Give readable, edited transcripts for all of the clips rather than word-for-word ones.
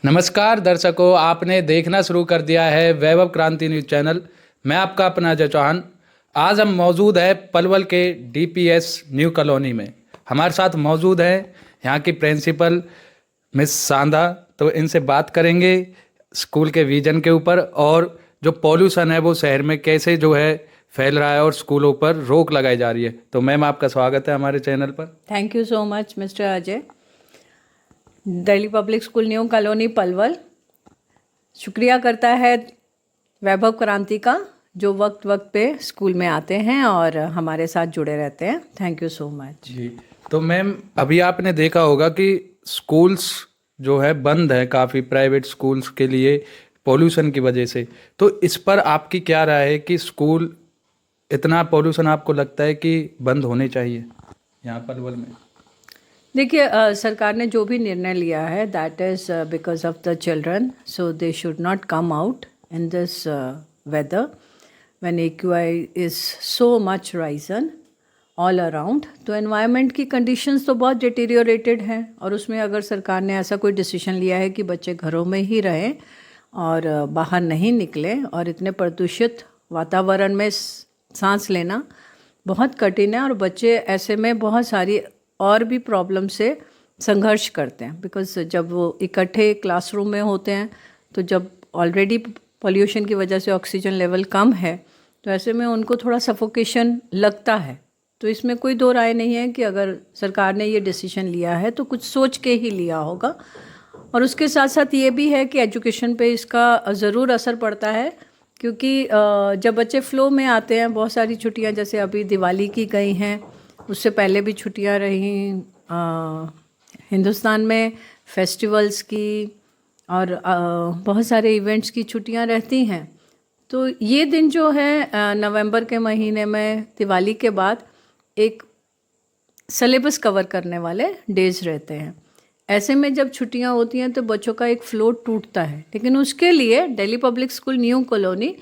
नमस्कार दर्शकों, आपने देखना शुरू कर दिया है वैभव क्रांति न्यूज़ चैनल। मैं आपका अपना अजय चौहान। आज हम मौजूद है पलवल के डीपीएस न्यू कॉलोनी में। हमारे साथ मौजूद है यहाँ की प्रिंसिपल मिस सांदा। तो इनसे बात करेंगे स्कूल के विजन के ऊपर और जो पॉल्यूशन है वो शहर में कैसे जो है फैल रहा है और स्कूलों पर रोक लगाई जा रही है। तो मैम, आपका स्वागत है हमारे चैनल पर। Thank you so much mister Ajay. Delhi public school new colony Palwal शुक्रिया करता है वैभव क्रांति का, जो वक्त वक्त पे स्कूल में आते हैं और हमारे साथ जुड़े रहते हैं। थैंक यू सो मच जी। तो मैम, अभी आपने देखा होगा कि स्कूल्स जो है बंद है काफ़ी, प्राइवेट स्कूल्स के लिए पॉल्यूशन की वजह से। तो इस पर आपकी क्या राय है कि स्कूल इतना पॉल्यूशन आपको लगता है कि बंद होने चाहिए यहाँ पलवल में? देखिए, सरकार ने जो भी निर्णय लिया है that is because of the children, so they should not come out in this weather when AQI is so much risen all around. तो एनवायरनमेंट की कंडीशंस तो बहुत डिटीरियोरेटेड हैं और उसमें अगर सरकार ने ऐसा कोई डिसीजन लिया है कि बच्चे घरों में ही रहें और बाहर नहीं निकलें, और इतने प्रदूषित वातावरण में सांस लेना बहुत कठिन है और बच्चे ऐसे में बहुत सारी और भी प्रॉब्लम से संघर्ष करते हैं। बिकॉज जब वो इकट्ठे क्लासरूम में होते हैं तो जब ऑलरेडी पॉल्यूशन की वजह से ऑक्सीजन लेवल कम है तो ऐसे में उनको थोड़ा सफोकेशन लगता है। तो इसमें कोई दो राय नहीं है कि अगर सरकार ने ये डिसीजन लिया है तो कुछ सोच के ही लिया होगा। और उसके साथ साथ ये भी है कि एजुकेशन पे इसका ज़रूर असर पड़ता है, क्योंकि जब बच्चे फ़्लो में आते हैं, बहुत सारी छुट्टियां जैसे अभी दिवाली की गई हैं, उससे पहले भी छुट्टियां रही हिंदुस्तान में, फेस्टिवल्स की और बहुत सारे इवेंट्स की छुट्टियां रहती हैं। तो ये दिन जो है नवंबर के महीने में दिवाली के बाद एक सिलेबस कवर करने वाले डेज रहते हैं। ऐसे में जब छुट्टियां होती हैं तो बच्चों का एक फ्लो टूटता है। लेकिन उसके लिए Delhi public school new colony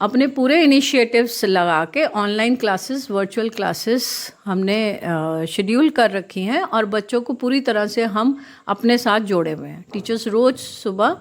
अपने पूरे इनिशिएटिव्स लगा के ऑनलाइन क्लासेस, वर्चुअल क्लासेस हमने शेड्यूल कर रखी हैं और बच्चों को पूरी तरह से हम अपने साथ जोड़े हुए हैं। टीचर्स रोज़ सुबह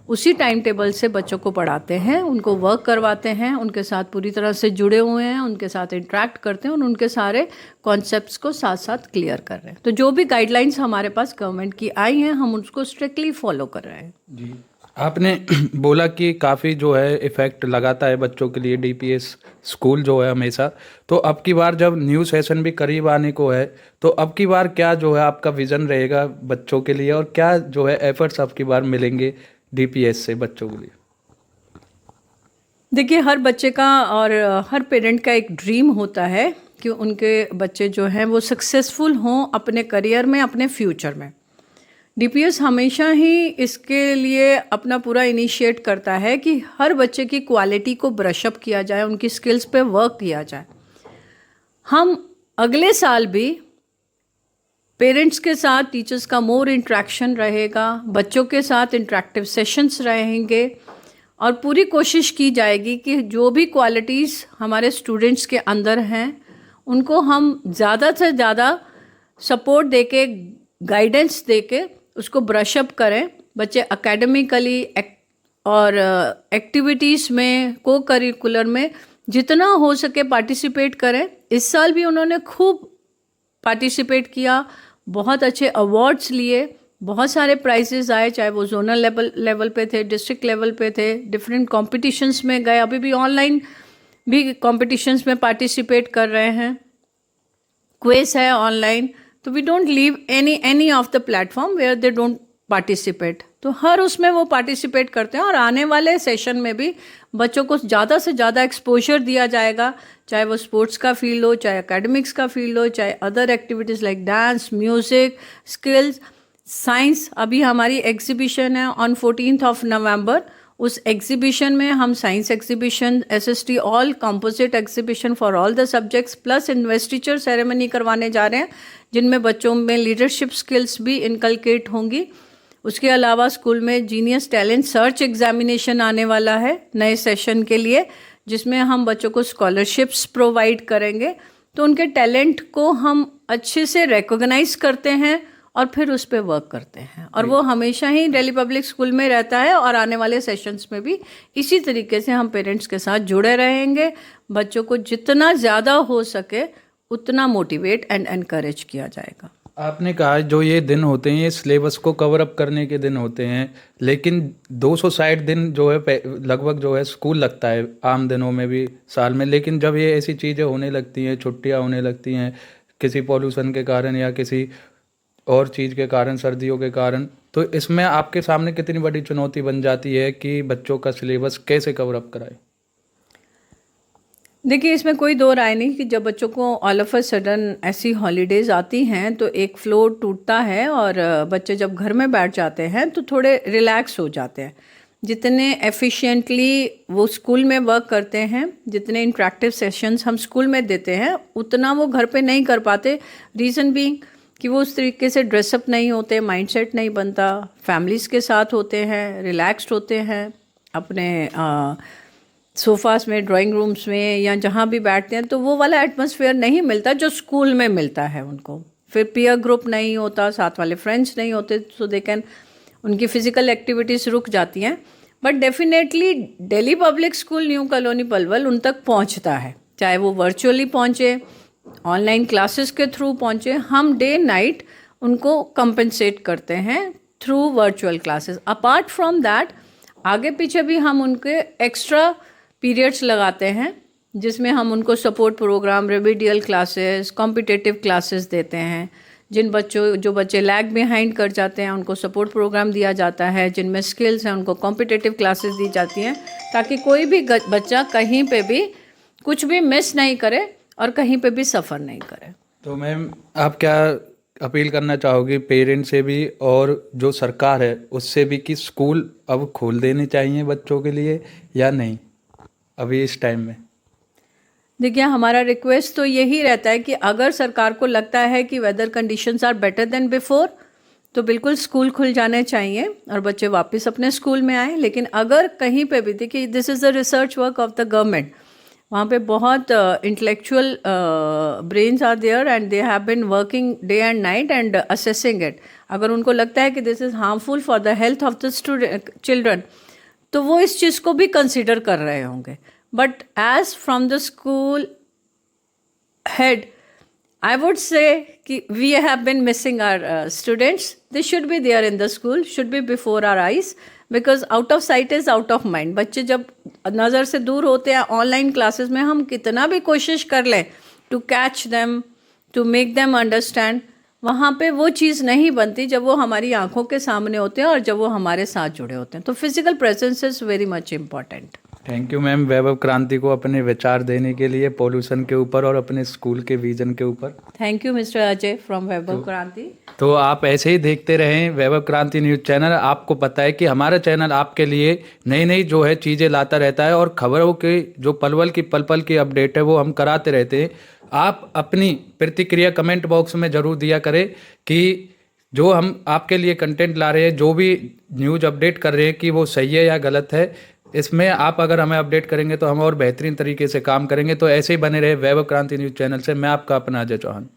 उसी टाइम टेबल से बच्चों को पढ़ाते हैं, उनको वर्क करवाते हैं, उनके साथ पूरी तरह से जुड़े हुए हैं, उनके साथ इंटरेक्ट करते हैं और उनके सारे कॉन्सेप्ट्स को साथ साथ क्लियर कर रहे हैं। तो जो भी गाइडलाइंस हमारे पास गवर्नमेंट की आई हैं हम उसको स्ट्रिक्टली फॉलो कर रहे हैं। जी, आपने बोला कि काफ़ी जो है इफ़ेक्ट लगाता है बच्चों के लिए डीपीएस स्कूल जो है हमेशा। तो अब की बार जब न्यू सेशन भी करीब आने को है तो अब की बार क्या जो है आपका विज़न रहेगा बच्चों के लिए, और क्या जो है एफर्ट्स अब की बार मिलेंगे डीपीएस से बच्चों के लिए? देखिए, हर बच्चे का और हर पेरेंट का एक ड्रीम होता है कि उनके बच्चे जो हैं वो सक्सेसफुल हों अपने करियर में, अपने फ्यूचर में। डीपीएस हमेशा ही इसके लिए अपना पूरा इनिशिएट करता है कि हर बच्चे की क्वालिटी को ब्रशअप किया जाए, उनकी स्किल्स पे वर्क किया जाए। हम अगले साल भी पेरेंट्स के साथ टीचर्स का मोर इंट्रैक्शन रहेगा, बच्चों के साथ इंटरेक्टिव सेशंस रहेंगे और पूरी कोशिश की जाएगी कि जो भी क्वालिटीज़ हमारे स्टूडेंट्स के अंदर हैं उनको हम ज़्यादा से ज़्यादा सपोर्ट देके, गाइडेंस देके उसको ब्रशअप करें। बच्चे एकेडमिकली और एक्टिविटीज़ में, को करिकुलर में जितना हो सके पार्टिसिपेट करें। इस साल भी उन्होंने खूब पार्टिसिपेट किया, बहुत अच्छे अवार्ड्स लिए, बहुत सारे प्राइजेस आए, चाहे वो जोनल लेवल पे थे, डिस्ट्रिक्ट लेवल पे थे, डिफरेंट कॉम्पिटिशन्स में गए। अभी भी ऑनलाइन भी कॉम्पिटिशन्स में पार्टिसिपेट कर रहे हैं, क्विज है ऑनलाइन। तो we don't leave any of the platform where they don't participate. तो हर उसमें वो पार्टिसिपेट करते हैं और आने वाले सेशन में भी बच्चों को ज़्यादा से ज़्यादा एक्सपोजर दिया जाएगा, चाहे वो स्पोर्ट्स का फील्ड हो, चाहे एकेडमिक्स का फील्ड हो, चाहे other activities like dance, music, skills, science. अभी हमारी एग्जीबिशन है ऑन 14 नवंबर। उस एग्जीबिशन में हम science exhibition, SST all composite exhibition for all the subjects plus investiture ceremony करवाने जा रहे हैं, जिनमें बच्चों में लीडरशिप स्किल्स भी इनकलकेट होंगी। उसके अलावा स्कूल में जीनियस टैलेंट सर्च एग्जामिनेशन आने वाला है नए सेशन के लिए, जिसमें हम बच्चों को स्कॉलरशिप्स प्रोवाइड करेंगे। तो उनके टैलेंट को हम अच्छे से रिकॉग्नाइज करते हैं और फिर उस पर वर्क करते हैं। और वो हमेशा ही दिल्ली पब्लिक स्कूल में रहता है और आने वाले सेशंस में भी इसी तरीके से हम पेरेंट्स के साथ जुड़े रहेंगे। बच्चों को जितना ज़्यादा हो सके उतना मोटिवेट एंड एनकरेज किया जाएगा। आपने कहा जो ये दिन होते हैं ये सिलेबस को कवर अप करने के दिन होते हैं, लेकिन 260 दिन जो है लगभग जो है स्कूल लगता है आम दिनों में भी साल में, लेकिन जब ये ऐसी चीज़ें होने लगती हैं, छुट्टियां होने लगती हैं किसी पॉल्यूशन के कारण या किसी और चीज़ के कारण, सर्दियों के कारण, तो इसमें आपके सामने कितनी बड़ी चुनौती बन जाती है कि बच्चों का सिलेबस कैसे कवर अप कराए? देखिए, इसमें कोई दो राय नहीं कि जब बच्चों को ऑल ऑफ अ सडन ऐसी हॉलीडेज़ आती हैं तो एक फ्लो टूटता है और बच्चे जब घर में बैठ जाते हैं तो थोड़े रिलैक्स हो जाते हैं। जितने एफिशिएंटली वो स्कूल में वर्क करते हैं, जितने इंटरेक्टिव सेशंस हम स्कूल में देते हैं, उतना वो घर पे नहीं कर पाते। रीज़न बीइंग कि वो उस तरीके से ड्रेसअप नहीं होते, माइंडसेट नहीं बनता, फैमिलीज़ के साथ होते हैं, रिलैक्स्ड होते हैं, अपने सोफ़ास में, ड्राइंग रूम्स में या जहाँ भी बैठते हैं, तो वो वाला एटमॉस्फेयर नहीं मिलता जो स्कूल में मिलता है उनको। फिर पीयर ग्रुप नहीं होता, साथ वाले फ्रेंड्स नहीं होते, सो दे कैन, उनकी फ़िज़िकल एक्टिविटीज़ रुक जाती हैं। But definitely Delhi public school new colony Palwal उन तक पहुंचता है, चाहे वो वर्चुअली पहुंचे, ऑनलाइन क्लासेस के थ्रू पहुंचे। हम डे नाइट उनको कंपनसेट करते हैं through virtual classes. Apart from that आगे पीछे भी हम उनके एक्स्ट्रा पीरियड्स लगाते हैं जिसमें हम उनको support program, remedial classes, competitive classes देते हैं। जो बच्चे लैग बिहाइंड कर जाते हैं उनको सपोर्ट प्रोग्राम दिया जाता है, जिनमें स्किल्स हैं उनको कॉम्पिटिटिव क्लासेस दी जाती हैं, ताकि कोई भी बच्चा कहीं पे भी कुछ भी मिस नहीं करे और कहीं पे भी सफ़र नहीं करे। तो मैम आप क्या अपील करना चाहोगी पेरेंट्स से भी और जो सरकार है उससे भी कि स्कूल अब खोल देने चाहिए बच्चों के लिए या नहीं अभी इस टाइम में? देखिए, हमारा रिक्वेस्ट तो यही रहता है कि अगर सरकार को लगता है कि weather conditions are better than before तो बिल्कुल स्कूल खुल जाने चाहिए और बच्चे वापस अपने स्कूल में आए। लेकिन अगर कहीं पे भी, देखिए this is the research work of the government, वहाँ पे बहुत intellectual brains are there and they have been working day and night and assessing it. अगर उनको लगता है कि this is harmful for the health of the children तो वो इस चीज़ को भी कंसिडर कर रहे होंगे। But as from the school head I would say कि we have been missing our students. They should be there in the school, should be before our eyes, because out of sight is out of mind. बच्चे जब नज़र से दूर होते हैं, online classes में हम कितना भी कोशिश कर लें to catch them, to make them understand, वहाँ पे वो चीज़ नहीं बनती जब वो हमारी आंखों के सामने होते हैं और जब वो हमारे साथ जुड़े होते हैं। तो physical presence is very much important. Thank you ma'am Vaibhav Kranti को अपने विचार देने के लिए पोल्यूशन के ऊपर और अपने स्कूल के विजन के ऊपर। Thank you mister Ajay from Vaibhav Kranti. तो आप ऐसे ही देखते रहें वैभव क्रांति न्यूज़ चैनल। आपको पता है कि हमारा चैनल आपके लिए नई नई जो है चीज़ें लाता रहता है और खबरों के जो पल की पल की अपडेट है वो हम कराते रहते हैं। आप अपनी प्रतिक्रिया कमेंट बॉक्स में ज़रूर दिया करें कि जो हम आपके लिए कंटेंट ला रहे हैं, जो भी न्यूज़ अपडेट कर रहे हैं कि वो सही है या गलत है। इसमें आप अगर हमें अपडेट करेंगे तो हम और बेहतरीन तरीके से काम करेंगे। तो ऐसे ही बने रहे वैभव क्रांति न्यूज़ चैनल से। मैं आपका अपना अजय चौहान।